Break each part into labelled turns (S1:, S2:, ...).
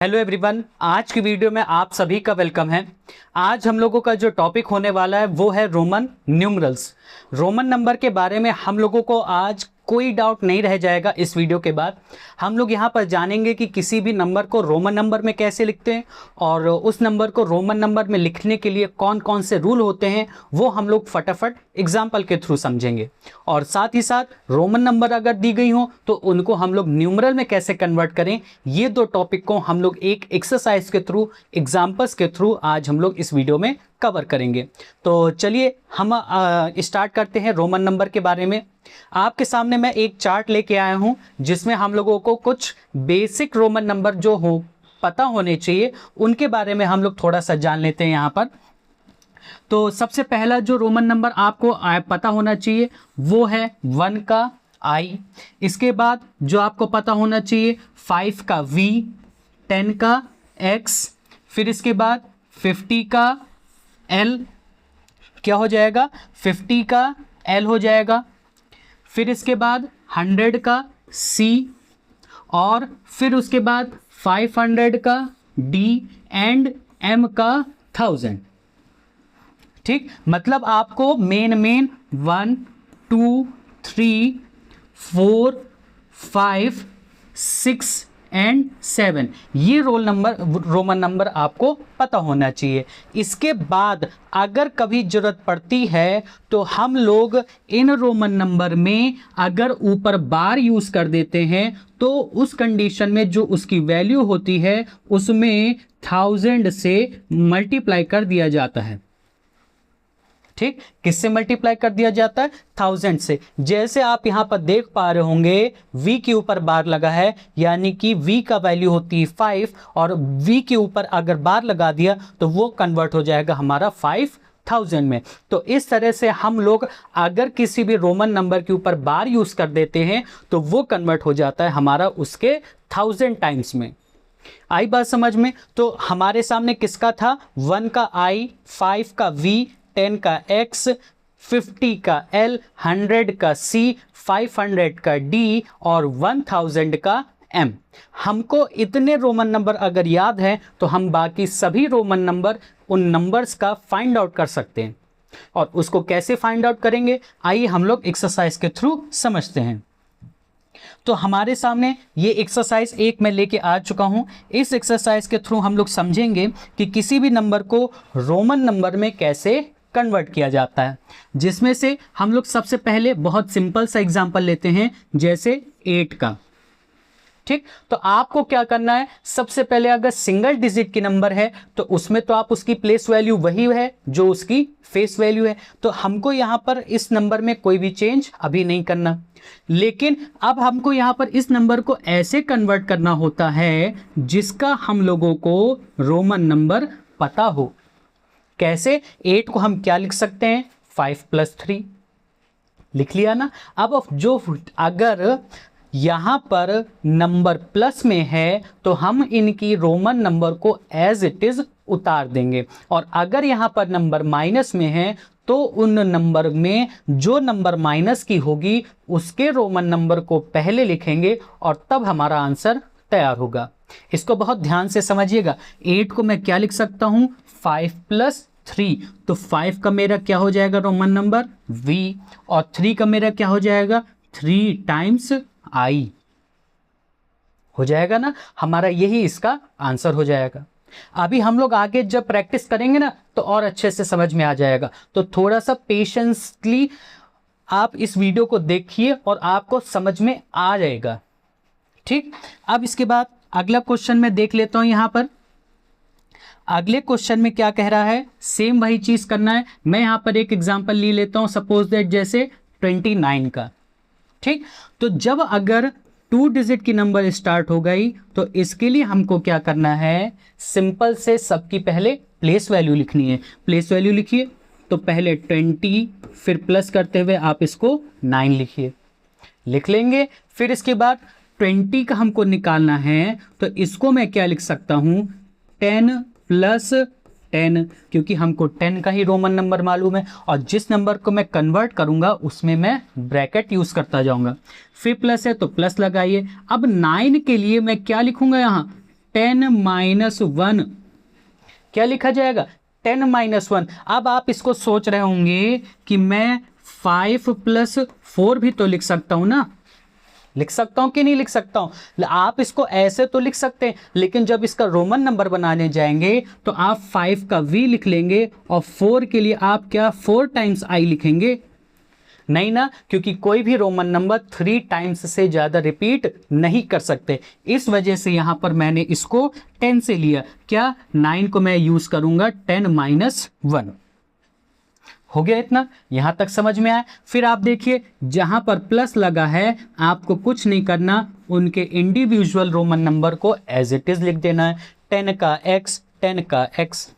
S1: Hello everyone, आज की video में आप सभी का वेलकम है। आज हम लोगों का जो टॉपिक होने वाला है वो है रोमन न्यूमरल्स। रोमन नंबर के बारे में हम लोगों को आज कोई डाउट नहीं रह जाएगा। इस वीडियो के बाद हम लोग यहाँ पर जानेंगे कि किसी भी नंबर को रोमन नंबर में कैसे लिखते हैं और उस नंबर को रोमन नंबर में लिखने के लिए कौन कौन से रूल होते हैं वो हम लोग फटाफट एग्जाम्पल के थ्रू समझेंगे। और साथ ही साथ रोमन नंबर अगर दी गई हो तो उनको हम लोग न्यूमरल में कैसे कन्वर्ट करें, ये दो टॉपिक को हम लोग एक एक्सरसाइज के थ्रू, एग्जाम्पल्स के थ्रू आज हम लोग इस वीडियो में कवर करेंगे। तो चलिए हम स्टार्ट करते हैं रोमन नंबर के बारे में। आपके सामने मैं एक चार्ट लेके आया हूं जिसमें हम लोगों को कुछ बेसिक रोमन नंबर जो हो पता होने चाहिए उनके बारे में हम लोग थोड़ा सा जान लेते हैं यहाँ पर। तो सबसे पहला जो रोमन नंबर आपको पता होना चाहिए वो है 1 का आई। इसके बाद जो आपको पता होना चाहिए 5 का V, 10 का X, फिर इसके बाद 50 का L, क्या हो जाएगा 50 का L हो जाएगा। फिर इसके बाद 100 का C और फिर उसके बाद 500 का D एंड M का 1000। ठीक, मतलब आपको मेन 1, 2, 3, 4, 5, 6 एंड 7 ये रोमन नंबर आपको पता होना चाहिए। इसके बाद अगर कभी जरूरत पड़ती है तो हम लोग इन रोमन नंबर में अगर ऊपर बार यूज कर देते हैं तो उस कंडीशन में जो उसकी वैल्यू होती है उसमें 1000 से मल्टीप्लाई कर दिया जाता है। ठीक, किससे मल्टीप्लाई कर दिया जाता है 1000 से। जैसे आप यहां पर देख पा रहे होंगे v के ऊपर बार लगा है, यानी कि v का वैल्यू होती है 5 और v के ऊपर अगर बार लगा दिया तो वो कन्वर्ट हो जाएगा हमारा 5000 में। तो इस तरह से हम लोग अगर किसी भी रोमन नंबर के ऊपर बार यूज कर देते हैं तो वो कन्वर्ट हो जाता है हमारा उसके 1000 टाइम्स में। आई बात समझ में? तो हमारे सामने किसका था 1 का I, 5 का V, 10 का X, 50 का L, 100 का C, 500 का D और 1000 का M। हमको इतने रोमन नंबर अगर याद है तो हम बाकी सभी रोमन नंबर उन नंबर्स का फाइंड आउट कर सकते हैं। और उसको कैसे फाइंड आउट करेंगे आइए हम लोग एक्सरसाइज के थ्रू समझते हैं। तो हमारे सामने ये एक्सरसाइज एक मैं लेके आ चुका हूं। इस एक्सरसाइज के थ्रू हम लोग समझेंगे कि किसी भी नंबर को रोमन नंबर में कैसे कन्वर्ट किया जाता है, जिसमें से हम लोग सबसे पहले बहुत सिंपल सा एग्जांपल लेते हैं जैसे 8 का। ठीक, तो आपको क्या करना है, सबसे पहले अगर सिंगल डिजिट की नंबर है तो उसमें तो आप उसकी प्लेस वैल्यू वही है जो उसकी फेस वैल्यू है। तो हमको यहां पर इस नंबर में कोई भी चेंज अभी नहीं करना, लेकिन अब हमको यहां पर इस नंबर को ऐसे कन्वर्ट करना होता है जिसका हम लोगों को रोमन नंबर पता हो। कैसे? 8 को हम क्या लिख सकते हैं 5 + 3 लिख लिया ना। अब जो अगर यहां पर नंबर प्लस में है तो हम इनकी रोमन नंबर को एज इट इज उतार देंगे, और अगर यहां पर नंबर माइनस में है तो उन नंबर में जो नंबर माइनस की होगी उसके रोमन नंबर को पहले लिखेंगे और तब हमारा आंसर तैयार होगा। इसको बहुत ध्यान से समझिएगा। 8 को मैं क्या लिख सकता हूं 5 + 3, तो 5 का मेरा क्या हो जाएगा रोमन नंबर V और 3 का मेरा क्या हो जाएगा 3 टाइम्स I हो जाएगा ना। हमारा यही इसका आंसर हो जाएगा। अभी हम लोग आगे जब प्रैक्टिस करेंगे ना तो और अच्छे से समझ में आ जाएगा। तो थोड़ा सा पेशेंसली आप इस वीडियो को देखिए और आपको समझ में आ जाएगा। ठीक, अब इसके बाद अगला क्वेश्चन मैं देख लेता हूं। यहां पर अगले क्वेश्चन में क्या कह रहा है, सेम वही चीज करना है। मैं यहां पर एक एग्जांपल ले लेता हूं, सपोज दैट जैसे 29 का। ठीक, तो जब अगर 2 डिजिट की नंबर स्टार्ट हो गई तो इसके लिए हमको क्या करना है, सिंपल से सबकी पहले प्लेस वैल्यू लिखनी है। प्लेस वैल्यू लिखिए, तो पहले 20 फिर प्लस करते हुए आप इसको 9 लिखिए, लिख लेंगे। फिर इसके बाद 20 का हमको निकालना है तो इसको मैं क्या लिख सकता हूं 10 + 10, क्योंकि हमको 10 का ही रोमन नंबर मालूम है और जिस नंबर को मैं कन्वर्ट करूंगा उसमें मैं ब्रैकेट यूज करता जाऊंगा। फिर प्लस है तो प्लस लगाइए। अब 9 के लिए मैं क्या लिखूंगा यहाँ 10 माइनस 1 क्या लिखा जाएगा 10 माइनस 1। अब आप इसको सोच रहे होंगे कि मैं 5 प्लस 4 भी तो लिख सकता हूं ना, लिख सकता हूं कि नहीं लिख सकता हूं। आप इसको ऐसे तो लिख सकते हैं, लेकिन जब इसका रोमन नंबर बनाने जाएंगे तो आप 5 का v लिख लेंगे और 4 के लिए आप क्या 4 टाइम्स i लिखेंगे, नहीं ना, क्योंकि कोई भी रोमन नंबर 3 टाइम्स से ज्यादा रिपीट नहीं कर सकते। इस वजह से यहां पर मैंने इसको 10 से लिया, क्या 9 को मैं यूज करूंगा 10 माइनस 1। हो गया इतना, यहां तक समझ में आया। फिर आप देखिए जहां पर प्लस लगा है आपको कुछ नहीं करना, उनके इंडिविजुअल रोमन नंबर को एज इट इज लिख देना है। 10 का x 10 का x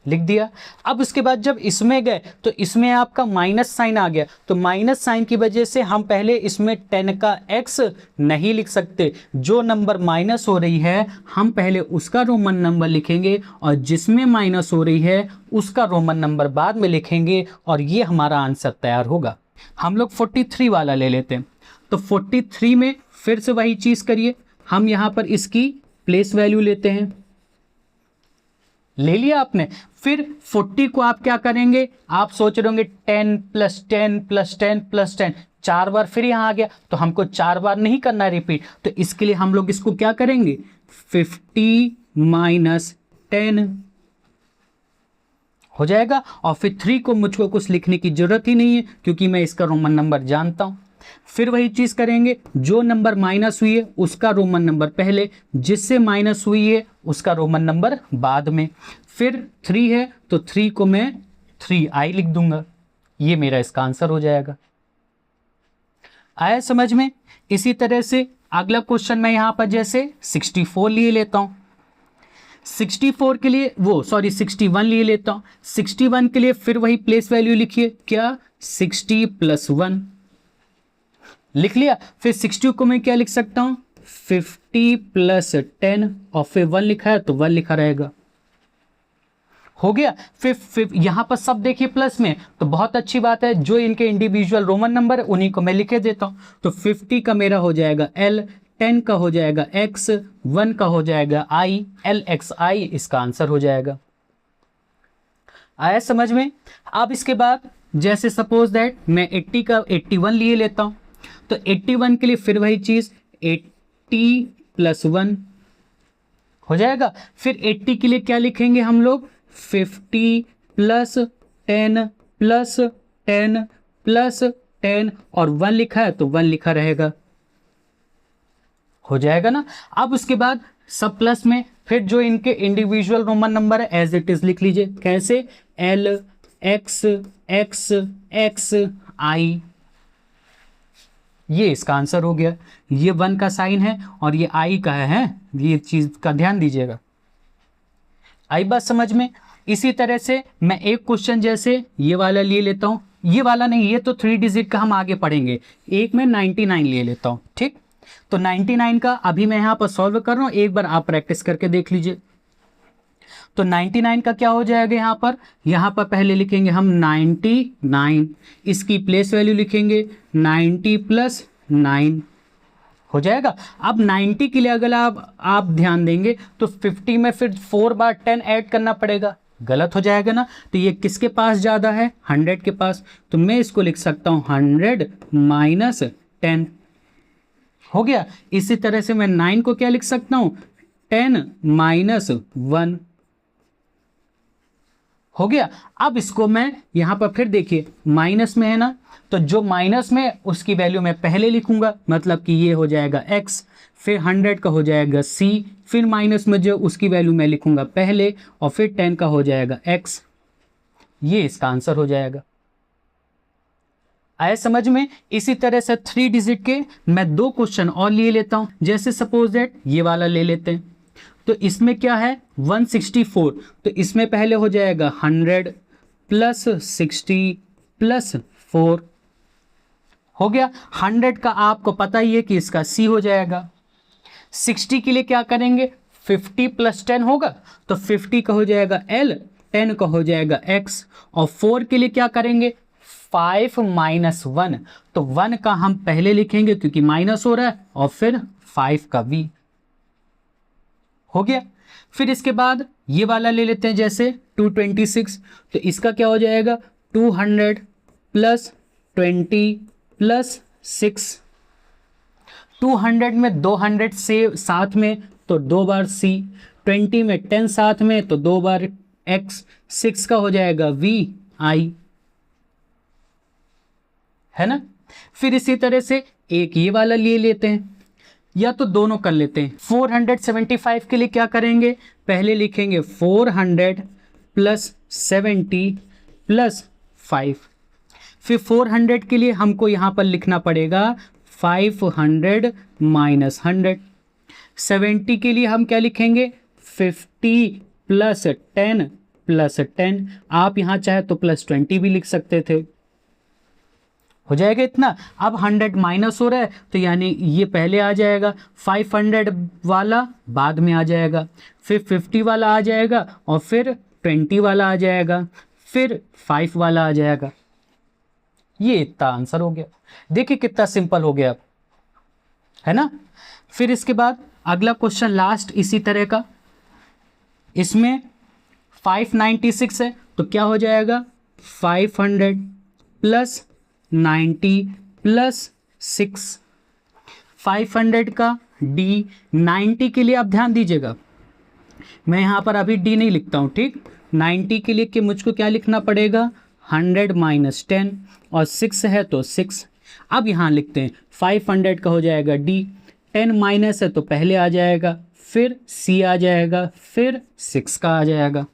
S1: लिख दिया। अब उसके बाद जब इसमें गए तो इसमें आपका माइनस साइन आ गया, तो माइनस साइन की वजह से हम पहले इसमें 10 का x नहीं लिख सकते। जो नंबर माइनस हो रही है हम पहले उसका रोमन नंबर लिखेंगे और जिसमें माइनस हो रही है उसका रोमन नंबर बाद में लिखेंगे और ये हमारा आंसर तैयार होगा। हम लोग 43 वाला ले लेते हैं। तो 43 में फिर से वही चीज करिए, हम यहां पर इसकी प्लेस वैल्यू लेते हैं। ले लिया आपने। फिर 40 को आप क्या करेंगे, आप सोच रहे होंगे 10 प्लस 10 प्लस 10 प्लस 10, 4 बार फिर यहां आ गया, तो हमको 4 बार नहीं करना रिपीट, तो इसके लिए हम लोग इसको क्या करेंगे 50 माइनस 10 हो जाएगा। और फिर 3 को मुझको कुछ लिखने की जरूरत ही नहीं है क्योंकि मैं इसका रोमन नंबर जानता हूं। फिर वही चीज करेंगे, जो नंबर माइनस हुई है उसका रोमन नंबर पहले, जिससे माइनस हुई है उसका रोमन नंबर बाद में। फिर 3 है तो 3 को मैं 3i लिख दूंगा, ये मेरा इसका आंसर हो जाएगा। आया समझ में। इसी तरह से अगला क्वेश्चन मैं यहां पर जैसे 64 लिए लेता हूं। 64 के लिए 61 लिए लेता हूं। 61 के लिए फिर वही प्लेस वैल्यू लिखिए, क्या 60 प्लस 1 लिख लिया। फिर 60 को मैं क्या लिख सकता हूं 50 प्लस 10 और फिर 1 लिखा है तो 1 लिखा रहेगा। हो गया। फिर यहां पर सब देखिए प्लस में, तो बहुत अच्छी बात है, जो इनके इंडिविजुअल रोमन नंबर है उन्हीं को मैं लिखे देता हूं। तो 50 का मेरा हो जाएगा L, 10 का हो जाएगा X, 1 का हो जाएगा I, LXI इसका आंसर हो जाएगा। आया समझ में। अब इसके बाद जैसे सपोज दैट मैं 80 का 81 लिए लेता हूं, तो 81 के लिए फिर वही चीज 80 प्लस 1 हो जाएगा। फिर 80 के लिए क्या लिखेंगे हम लोग 50 प्लस 10 प्लस 10 प्लस 10 और 1 लिखा है तो 1 लिखा रहेगा। हो जाएगा ना। अब उसके बाद सब प्लस में, फिर जो इनके इंडिविजुअल रोमन नंबर है एज इट इज लिख लीजिए। कैसे L, X, X, X, I, ये इसका आंसर हो गया। ये 1 का साइन है और ये I का है, ये चीज का ध्यान दीजिएगा। आई बात समझ में। इसी तरह से मैं एक क्वेश्चन जैसे ये वाला लिए लेता हूं, ये वाला नहीं, ये तो 3 डिजिट का हम आगे पढ़ेंगे। एक मैं 99 ले लेता हूं, ठीक। तो 99 का अभी मैं यहां पर सॉल्व कर रहा हूं, एक बार आप प्रैक्टिस करके देख लीजिए। तो 99 का क्या हो जाएगा, यहां पर पहले लिखेंगे हम 99, इसकी प्लेस वैल्यू लिखेंगे 90 प्लस 9 हो जाएगा। अब 90 के लिए अगर आप ध्यान देंगे तो 50 में फिर 4 बार 10 ऐड करना पड़ेगा, गलत हो जाएगा ना। तो ये किसके पास ज़्यादा है 100 के पास, तो मैं इसको लिख सकता हूँ 100 माइनस 10 हो गया। इसी तरह से मैं 9 को क्या लिख सकता हूँ 10 माइनस 1 हो गया। अब इसको मैं यहां पर फिर देखिए माइनस में है ना, तो जो माइनस में उसकी वैल्यू मैं पहले लिखूंगा, मतलब कि ये हो जाएगा x, फिर 100 का हो जाएगा c, फिर माइनस में जो उसकी वैल्यू मैं लिखूंगा पहले और फिर 10 का हो जाएगा x, ये इसका आंसर हो जाएगा। आया समझ में। इसी तरह से 3 डिजिट के मैं 2 क्वेश्चन और लिए लेता हूं। जैसे सपोज दैट ये वाला ले लेते हैं, तो इसमें क्या है 164, तो इसमें पहले हो जाएगा 100 प्लस 60 प्लस 4 हो गया। 100 का आपको पता ही है कि इसका C हो जाएगा। 60 के लिए क्या करेंगे 50 प्लस 10 होगा, तो 50 का हो जाएगा L, 10 का हो जाएगा X और 4 के लिए क्या करेंगे 5 माइनस 1, तो 1 का हम पहले लिखेंगे क्योंकि माइनस हो रहा है और फिर 5 का V हो गया। फिर इसके बाद ये वाला ले लेते हैं जैसे 226, तो इसका क्या हो जाएगा 200 प्लस 20 प्लस 6। 200 में 200 से साथ में तो 2 बार c, 20 में 10 साथ में तो 2 बार x, 6 का हो जाएगा v i, है ना। फिर इसी तरह से एक ये वाला ले लेते हैं या तो दोनों कर लेते हैं। 475 के लिए क्या करेंगे, पहले लिखेंगे 400 प्लस 70 प्लस 5। फिर 400 के लिए हमको यहाँ पर लिखना पड़ेगा 500 माइनस 100। 70 के लिए हम क्या लिखेंगे 50 प्लस 10 प्लस 10। आप यहाँ चाहे तो प्लस 20 भी लिख सकते थे, हो जाएगा इतना। अब 100 माइनस हो रहा है तो यानी ये पहले आ जाएगा, 500 वाला बाद में आ जाएगा, फिर 50 वाला आ जाएगा और फिर 20 वाला आ जाएगा, फिर 5 वाला आ जाएगा। ये इतना आंसर हो गया। देखिए कितना सिंपल हो गया, है ना। फिर इसके बाद अगला क्वेश्चन लास्ट इसी तरह का, इसमें 596 है तो क्या हो जाएगा 500 प्लस 90 प्लस 6। 500 का d, 90 के लिए आप ध्यान दीजिएगा, मैं यहाँ पर अभी d नहीं लिखता हूँ, ठीक। 90 के लिए कि मुझको क्या लिखना पड़ेगा 100 माइनस 10 और 6 है तो 6। अब यहाँ लिखते हैं 500 का हो जाएगा d, 10 माइनस है तो पहले आ जाएगा, फिर c आ जाएगा, फिर 6 का आ जाएगा।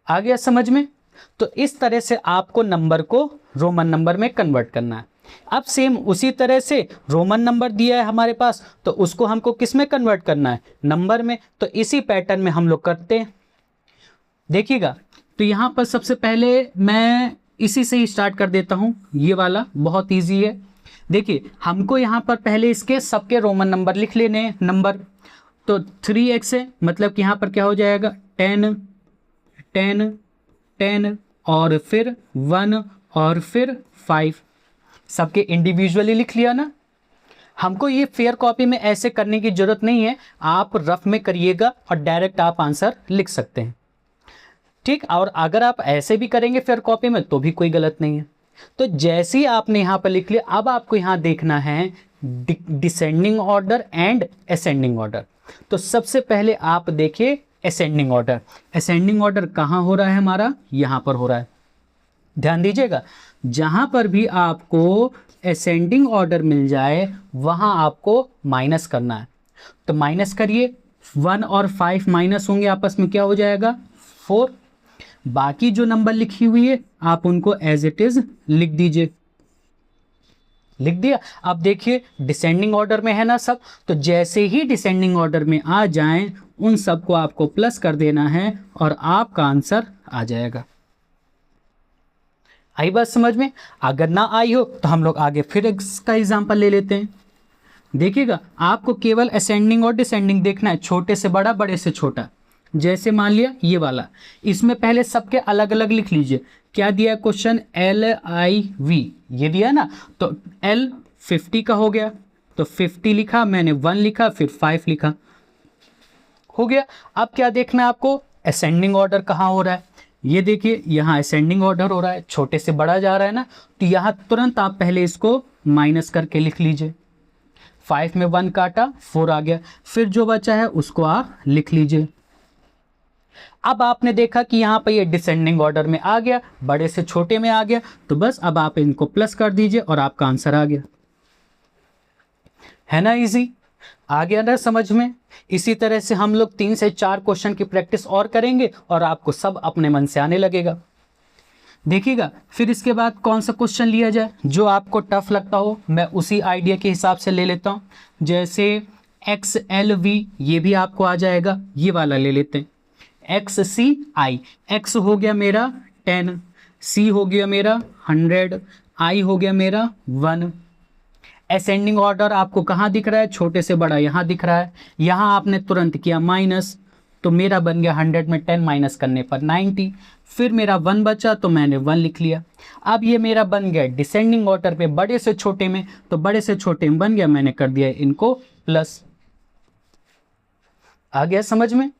S1: आ गया समझ में। तो इस तरह से आपको नंबर को रोमन नंबर में कन्वर्ट करना है। अब सेम उसी तरह से रोमन नंबर दिया है हमारे पास, तो उसको हमको किस में कन्वर्ट करना है, नंबर में। तो इसी पैटर्न में हम लोग करते हैं, देखिएगा। तो यहाँ पर सबसे पहले मैं इसी से ही स्टार्ट कर देता हूँ, ये वाला बहुत ईजी है। देखिए हमको यहाँ पर पहले इसके सबके रोमन नंबर लिख लेने हैं नंबर। तो 3x है, मतलब कि यहाँ पर क्या हो जाएगा 10 10 10 और फिर 1 और फिर 5, सबके इंडिविजुअली लिख लिया ना। हमको ये फेयर कॉपी में ऐसे करने की जरूरत नहीं है, आप रफ में करिएगा और डायरेक्ट आप आंसर लिख सकते हैं, ठीक। और अगर आप ऐसे भी करेंगे फेयर कॉपी में तो भी कोई गलत नहीं है। तो जैसे ही आपने यहाँ पर लिख लिया, अब आपको यहाँ देखना है descending order and ascending order. तो सबसे पहले आप देखिए असेंडिंग ऑर्डर। असेंडिंग ऑर्डर कहाँ हो रहा है हमारा, यहाँ पर हो रहा है। ध्यान दीजिएगा, जहाँ पर भी आपको असेंडिंग ऑर्डर मिल जाए वहाँ आपको माइनस करना है। तो माइनस करिए, 1 और 5 माइनस होंगे आपस में, क्या हो जाएगा 4। बाकी जो नंबर लिखी हुई है आप उनको एज इट इज लिख दीजिए। लिख दिया। अब देखिए डिसेंडिंग ऑर्डर में है ना सब, तो जैसे ही डिसेंडिंग ऑर्डर में आ जाएं उन सबको आपको प्लस कर देना है और आपका आंसर आ जाएगा। आई बात समझ में। अगर ना आई हो तो हम लोग आगे फिर इसका एग्जांपल ले लेते हैं। देखिएगा आपको केवल असेंडिंग और डिसेंडिंग देखना है, छोटे से बड़ा बड़े से छोटा। जैसे मान लिया ये वाला, इसमें पहले सबके अलग अलग लिख लीजिए। क्या दिया है क्वेश्चन, LIV ये दिया ना, तो L 50 का हो गया, तो 50 लिखा मैंने, 1 लिखा, फिर 5 लिखा, हो गया। अब क्या देखना है आपको, असेंडिंग ऑर्डर कहाँ हो रहा है। ये देखिए यहाँ असेंडिंग ऑर्डर हो रहा है, छोटे से बड़ा जा रहा है ना, तो यहाँ तुरंत आप पहले इसको माइनस करके लिख लीजिए। 5 में 1 काटा, 4 आ गया, फिर जो बचा है उसको आप लिख लीजिए। अब आपने देखा कि यहाँ पर ये डिसेंडिंग ऑर्डर में आ गया, बड़े से छोटे में आ गया, तो बस अब आप इनको प्लस कर दीजिए और आपका आंसर आ गया। है ना इजी, आ गया ना समझ में। इसी तरह से हम लोग 3 से 4 क्वेश्चन की प्रैक्टिस और करेंगे और आपको सब अपने मन से आने लगेगा। देखिएगा फिर इसके बाद कौन सा क्वेश्चन लिया जाए जो आपको टफ लगता हो, मैं उसी आइडिया के हिसाब से ले लेता हूँ। जैसे XLV ये भी आपको आ जाएगा, ये वाला ले लेते हैं। XCI, X हो गया मेरा 10, C हो गया मेरा 100, I हो गया मेरा 1। असेंडिंग ऑर्डर आपको कहाँ दिख रहा है, छोटे से बड़ा यहाँ दिख रहा है। यहाँ आपने तुरंत किया माइनस, तो मेरा बन गया 100 में 10 माइनस करने पर 90। फिर मेरा 1 बचा तो मैंने 1 लिख लिया। अब ये मेरा बन गया डिसेंडिंग ऑर्डर पे बड़े से छोटे में, तो बड़े से छोटे में बन गया, मैंने कर दिया इनको प्लस। आ गया समझ में।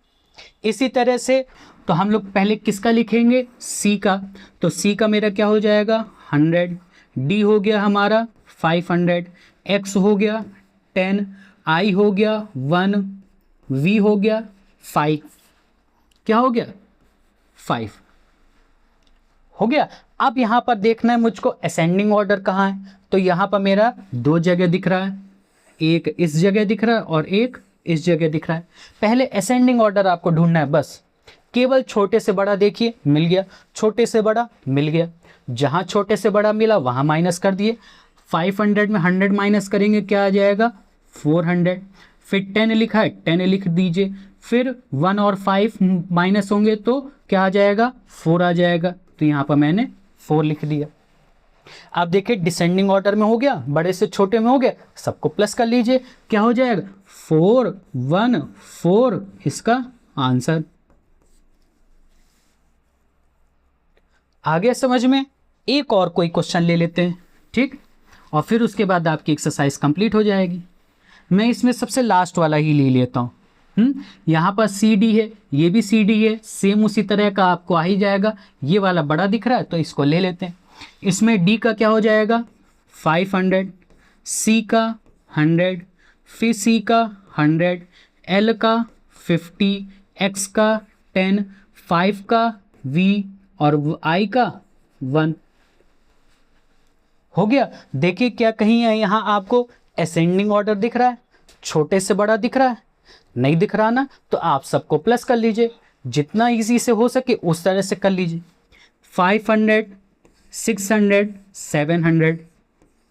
S1: इसी तरह से तो हम लोग पहले किसका लिखेंगे, सी का। तो सी का मेरा क्या हो जाएगा 100, डी हो गया हमारा 500, एक्स हो गया 10, आई हो गया 1, वी हो गया 5। क्या हो गया 5 हो गया। अब यहाँ पर देखना है मुझको असेंडिंग ऑर्डर कहाँ है। तो यहाँ पर मेरा 2 जगह दिख रहा है, एक इस जगह दिख रहा है और एक इस जगह दिख रहा है। पहले असेंडिंग ऑर्डर आपको ढूंढना है, बस केवल छोटे से बड़ा देखिए मिल गया, छोटे से बड़ा मिल गया, जहाँ छोटे से बड़ा मिला वहाँ माइनस कर दिए। 500 में 100 माइनस करेंगे क्या आ जाएगा 400। फिर 10 लिखा है 10 लिख दीजिए, फिर 1 और 5 माइनस होंगे तो क्या आ जाएगा 4 आ जाएगा। तो यहाँ पर मैंने 4 लिख दिया। आप देखिए डिसेंडिंग ऑर्डर में हो गया, बड़े से छोटे में हो गया, सबको प्लस कर लीजिए, क्या हो जाएगा 4 1 4 इसका आंसर। आ गया समझ में। एक और कोई क्वेश्चन ले लेते हैं, ठीक, और फिर उसके बाद आपकी एक्सरसाइज कंप्लीट हो जाएगी। मैं इसमें सबसे लास्ट वाला ही ले लेता हूँ। यहाँ पर सी डी है, ये भी सी डी है, सेम उसी तरह का आपको आ ही जाएगा। ये वाला बड़ा दिख रहा है तो इसको ले लेते हैं। इसमें डी का क्या हो जाएगा 500, सी का 100, फिर सी का 100, एल का 50, एक्स का 10, 5 का वी और आई का 1 हो गया। देखिए क्या कहीं यहाँ आपको असेंडिंग ऑर्डर दिख रहा है, छोटे से बड़ा दिख रहा है, नहीं दिख रहा ना, तो आप सबको प्लस कर लीजिए, जितना इजी से हो सके उस तरह से कर लीजिए। 500 600 700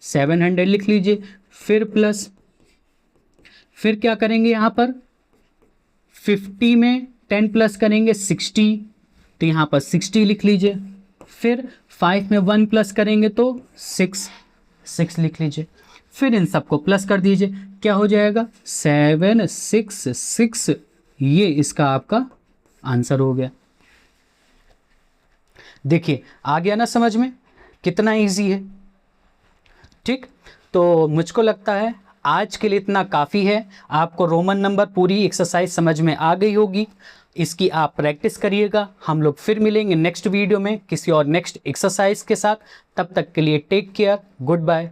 S1: 700 लिख लीजिए, फिर प्लस, फिर क्या करेंगे यहाँ पर 50 में 10 प्लस करेंगे 60, तो यहाँ पर 60 लिख लीजिए, फिर 5 में 1 प्लस करेंगे तो 6 लिख लीजिए, फिर इन सबको प्लस कर दीजिए, क्या हो जाएगा 766। ये इसका आपका आंसर हो गया। देखिए आ गया ना समझ में, कितना इजी है। ठीक, तो मुझको लगता है आज के लिए इतना काफ़ी है। आपको रोमन नंबर पूरी एक्सरसाइज समझ में आ गई होगी, इसकी आप प्रैक्टिस करिएगा। हम लोग फिर मिलेंगे नेक्स्ट वीडियो में किसी और नेक्स्ट एक्सरसाइज के साथ। तब तक के लिए टेक केयर, गुड बाय।